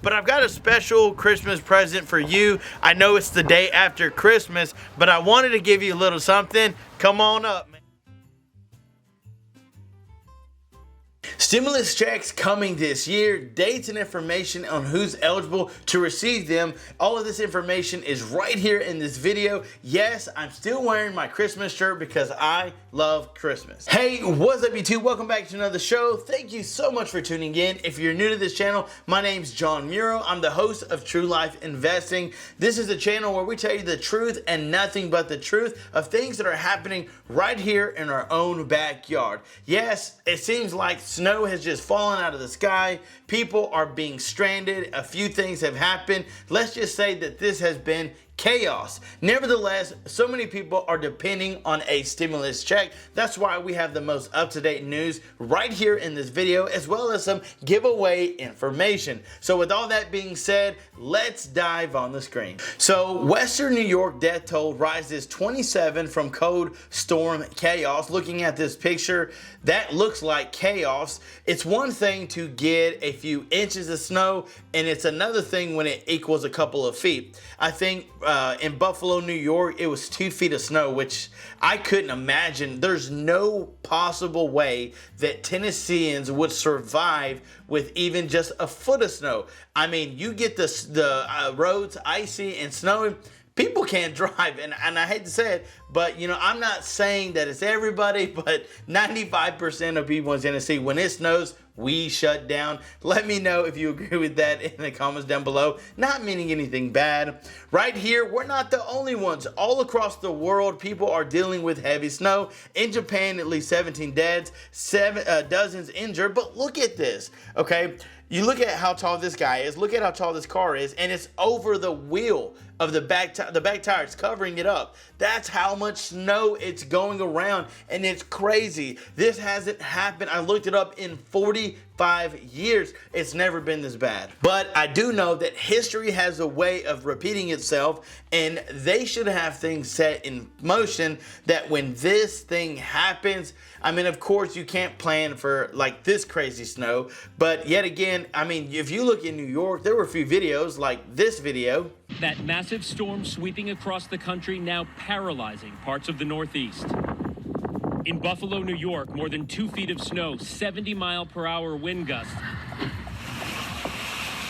but I've got a special Christmas present for you. I know it's the day after Christmas, but I wanted to give you a little something. Come on up, man. Stimulus checks coming this year, dates and information on who's eligible to receive them. All of this information is right here in this video. Yes, I'm still wearing my Christmas shirt because I love Christmas. Hey, what's up YouTube? Welcome back to another show. Thank you so much for tuning in. If you're new to this channel, my name's John Muro. I'm the host of True Life Investing. This is a channel where we tell you the truth and nothing but the truth of things that are happening right here in our own backyard. Yes, it seems like snow has just fallen out of the sky. People are being stranded. A few things have happened. Let's just say that this has been chaos. Nevertheless, so many people are depending on a stimulus check. That's why we have the most up-to-date news right here in this video, as well as some giveaway information. So with all that being said, let's dive on the screen. So Western New York death toll rises 27 from code storm chaos. Looking at this picture, that looks like chaos. It's one thing to get a few inches of snow, and it's another thing when it equals a couple of feet. I think in Buffalo, New York, it was 2 feet of snow, which I couldn't imagine. There's no possible way that Tennesseans would survive with even just a foot of snow. I mean, you get the roads icy and snowy, people can't drive, and I hate to say it, but you know, I'm not saying that it's everybody, but 95% of people in Tennessee, when it snows, we shut down. Let me know if you agree with that in the comments down below. Not meaning anything bad. Right here, we're not the only ones. All across the world, people are dealing with heavy snow. In Japan, at least 17 deaths, dozens injured. But look at this, okay? You look at how tall this guy is, look at how tall this car is, and it's over the wheel of the back tire. It's covering it up. That's how much snow it's going around, and it's crazy. This hasn't happened, I looked it up, in 45 years. It's never been this bad. But I do know that history has a way of repeating itself, and they should have things set in motion that when this thing happens, I mean, of course, you can't plan for like this crazy snow, but yet again, I mean, if you look in New York, there were a few videos like this video. That massive storm sweeping across the country, now paralyzing parts of the Northeast. In Buffalo, New York, more than 2 feet of snow, 70-mile-per-hour wind gusts,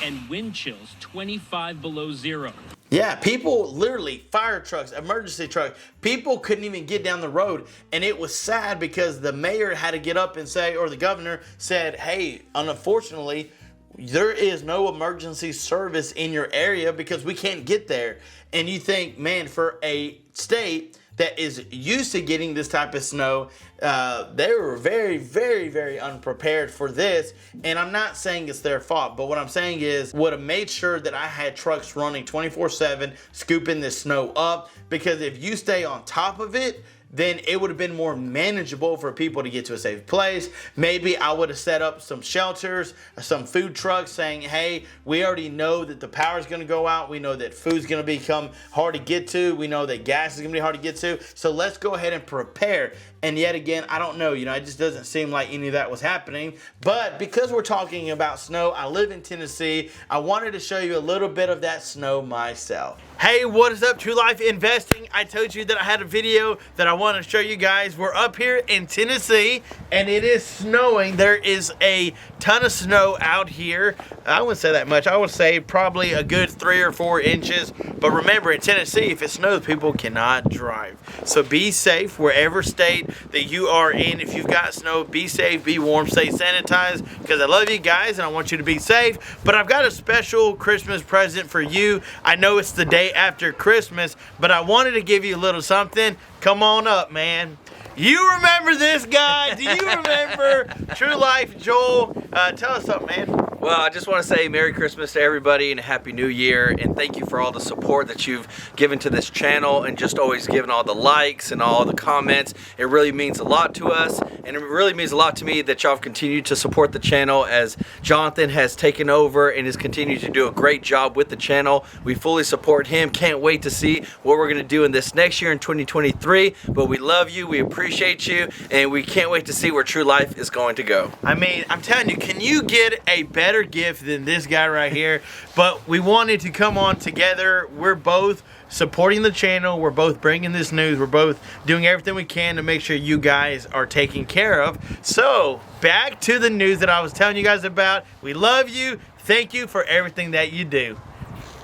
and wind chills 25 below zero. Yeah, people literally, fire trucks, emergency trucks, people couldn't even get down the road. And it was sad because the mayor had to get up and say, or the governor said, hey, unfortunately, there is no emergency service in your area because we can't get there. And you think, man, for a state that is used to getting this type of snow, they were very, very, very unprepared for this. And I'm not saying it's their fault, but what I'm saying is would have made sure that I had trucks running 24/7, scooping this snow up, because if you stay on top of it, then it would have been more manageable for people to get to a safe place. Maybe I would have set up some shelters, some food trucks saying, hey, we already know that the power is going to go out. We know that food's going to become hard to get to. We know that gas is going to be hard to get to. So let's go ahead and prepare. And yet again, I don't know, you know, it just doesn't seem like any of that was happening. But because we're talking about snow, I live in Tennessee. I wanted to show you a little bit of that snow myself. Hey, what is up, True Life Investing? I told you that I had a video that I want to show you guys. We're up here in Tennessee and it is snowing. There is a ton of snow out here. I wouldn't say that much. I would say probably a good 3 or 4 inches. But remember, in Tennessee, if it snows, people cannot drive. So be safe wherever state that you are in. If you've got snow, be safe, be warm, stay sanitized, because I love you guys and I want you to be safe. But I've got a special Christmas present for you. I know it's the day after Christmas, but I wanted to give you a little something. Come on up, man. You remember this guy? Do you remember True Life Joel? Tell us something, man. Well, I just want to say Merry Christmas to everybody and a Happy New Year, and thank you for all the support that you've given to this channel and just always giving all the likes and all the comments. It really means a lot to us, and it really means a lot to me that y'all have continued to support the channel as Jonathan has taken over and has continued to do a great job with the channel. We fully support him. Can't wait to see what we're going to do in this next year in 2023, but we love you, we appreciate you, and we can't wait to see where True Life is going to go. I mean, I'm telling you, can you get a better better gift than this guy right here. But we wanted to come on together. We're both supporting the channel. We're both bringing this news. We're both doing everything we can to make sure you guys are taken care of. So back to the news that I was telling you guys about. We love you. Thank you for everything that you do.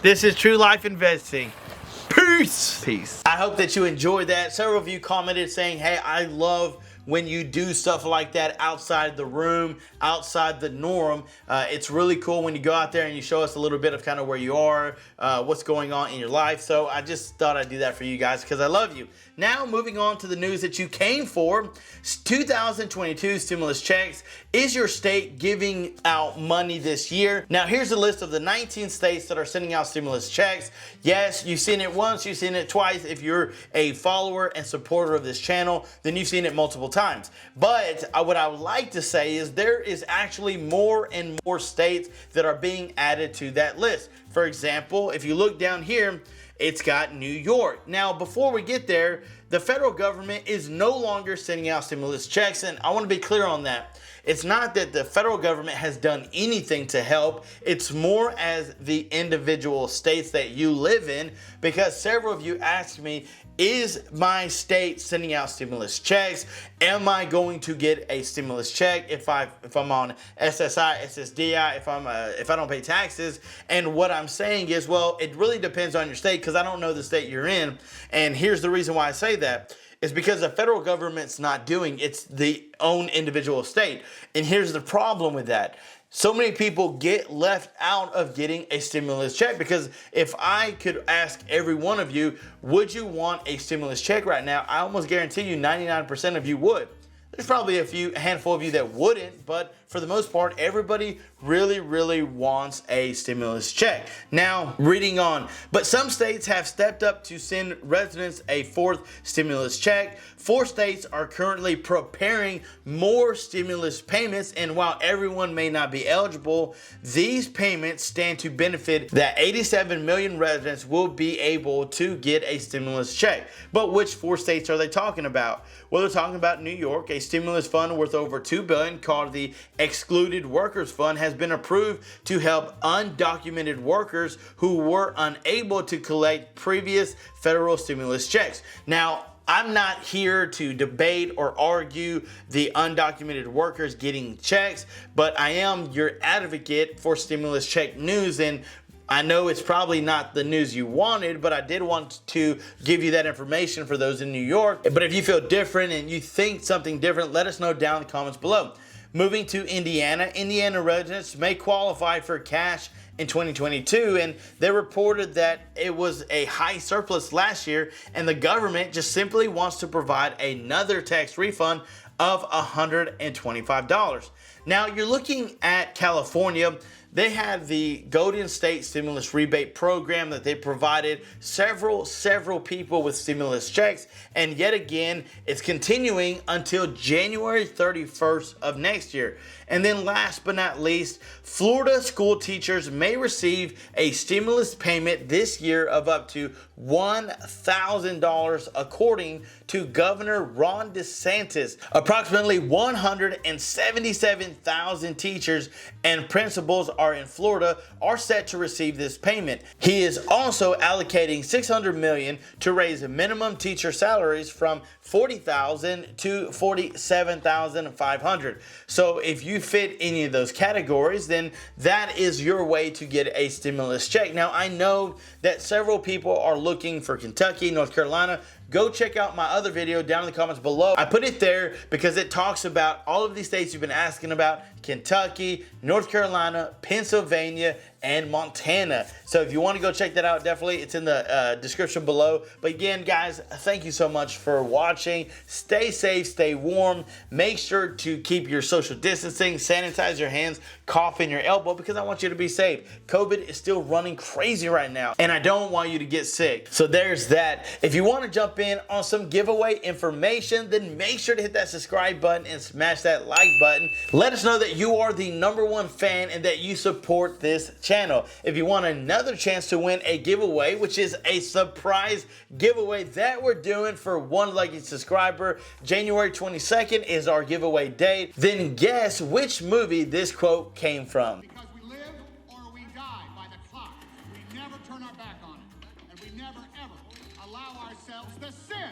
This is True Life Investing. Peace. Peace. I hope that you enjoyed that. Several of you commented saying, hey, I love when you do stuff like that outside the room, outside the norm. It's really cool when you go out there and you show us a little bit of kind of where you are, what's going on in your life. So I just thought I'd do that for you guys because I love you. Now moving on to the news that you came for, 2022 stimulus checks. Is your state giving out money this year? Now here's a list of the 19 states that are sending out stimulus checks. Yes, you've seen it once, you've seen it twice. If you're a follower and supporter of this channel, then you've seen it multiple times. But what I would like to say is there is actually more and more states that are being added to that list. For example, if you look down here, it's got New York. Now, before we get there, the federal government is no longer sending out stimulus checks, and I want to be clear on that. It's not that the federal government has done anything to help. It's more as the individual states that you live in, because several of you asked me, is my state sending out stimulus checks? Am I going to get a stimulus check if I'm on SSI, SSDI, if I don't pay taxes? And what I'm saying is, well, it really depends on your state because I don't know the state you're in. And here's the reason why I say that. It's because the federal government's not doing, it's the own individual state. And here's the problem with that. So many people get left out of getting a stimulus check, because if I could ask every one of you, would you want a stimulus check right now? I almost guarantee you 99% of you would. There's probably a handful of you that wouldn't, but for the most part, everybody really wants a stimulus check. Now, reading on, but some states have stepped up to send residents a fourth stimulus check. 4 states are currently preparing more stimulus payments, and while everyone may not be eligible, these payments stand to benefit that 87 million residents will be able to get a stimulus check. But which 4 states are they talking about? Well, they're talking about New York. A stimulus fund worth over $2 billion called the Excluded Workers Fund has been approved to help undocumented workers who were unable to collect previous federal stimulus checks. Now, I'm not here to debate or argue the undocumented workers getting checks, but I am your advocate for stimulus check news. And I know it's probably not the news you wanted, but I did want to give you that information for those in New York. But if you feel different and you think something different, let us know down in the comments below. Moving to Indiana, Indiana residents may qualify for cash in 2022, and they reported that it was a high surplus last year, and the government just simply wants to provide another tax refund of $125. Now, you're looking at California. They had the Golden State Stimulus Rebate Program that they provided several people with stimulus checks. And yet again, it's continuing until January 31st of next year. And then last but not least, Florida school teachers may receive a stimulus payment this year of up to $1,000 according to Governor Ron DeSantis. Approximately 177,000 teachers and principals in Florida are set to receive this payment. He is also allocating $600 million to raise minimum teacher salaries from $40,000 to $47,500. So if you fit any of those categories, then that is your way to get a stimulus check. Now, I know that several people are looking for Kentucky, North Carolina. Go check out my other video down in the comments below. I put it there because it talks about all of these states you've been asking about: Kentucky, North Carolina, Pennsylvania, and Montana. So if you want to go check that out, definitely it's in the description below. But again, guys, thank you so much for watching. Stay safe, stay warm. Make sure to keep your social distancing, sanitize your hands, cough in your elbow, because I want you to be safe. COVID is still running crazy right now, and I don't want you to get sick. So there's that. If you want to jump in on some giveaway information, then make sure to hit that subscribe button and smash that like button. Let us know that you are the #1 fan and that you support this channel. If you want another chance to win a giveaway, which is a surprise giveaway that we're doing for one lucky subscriber, January 22nd is our giveaway date. Then guess which movie this quote came from. Because we turn our back on it. And we never, ever allow ourselves the sin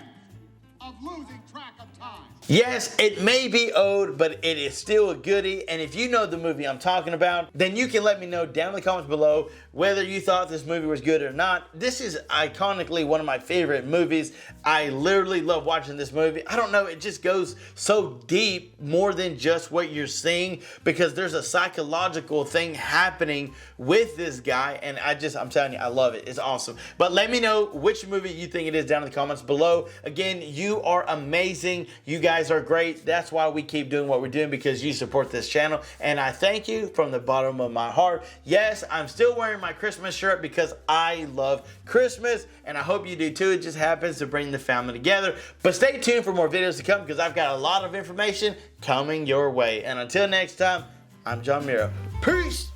of losing track of time. Yes, it may be old, but it is still a goodie. And if you know the movie I'm talking about, then you can let me know down in the comments below whether you thought this movie was good or not. This is iconically one of my favorite movies. I literally love watching this movie. I don't know, it just goes so deep, more than just what you're seeing, because there's a psychological thing happening with this guy, and I'm telling you, I love it. It's awesome. But let me know which movie you think it is down in the comments below. Again, you are amazing. You guys are great. That's why we keep doing what we're doing, because you support this channel, and I thank you from the bottom of my heart. Yes, I'm still wearing my Christmas shirt because I love Christmas, and I hope you do too. It just happens to bring the family together. But stay tuned for more videos to come, because I've got a lot of information coming your way. And until next time, I'm John Miro. Peace.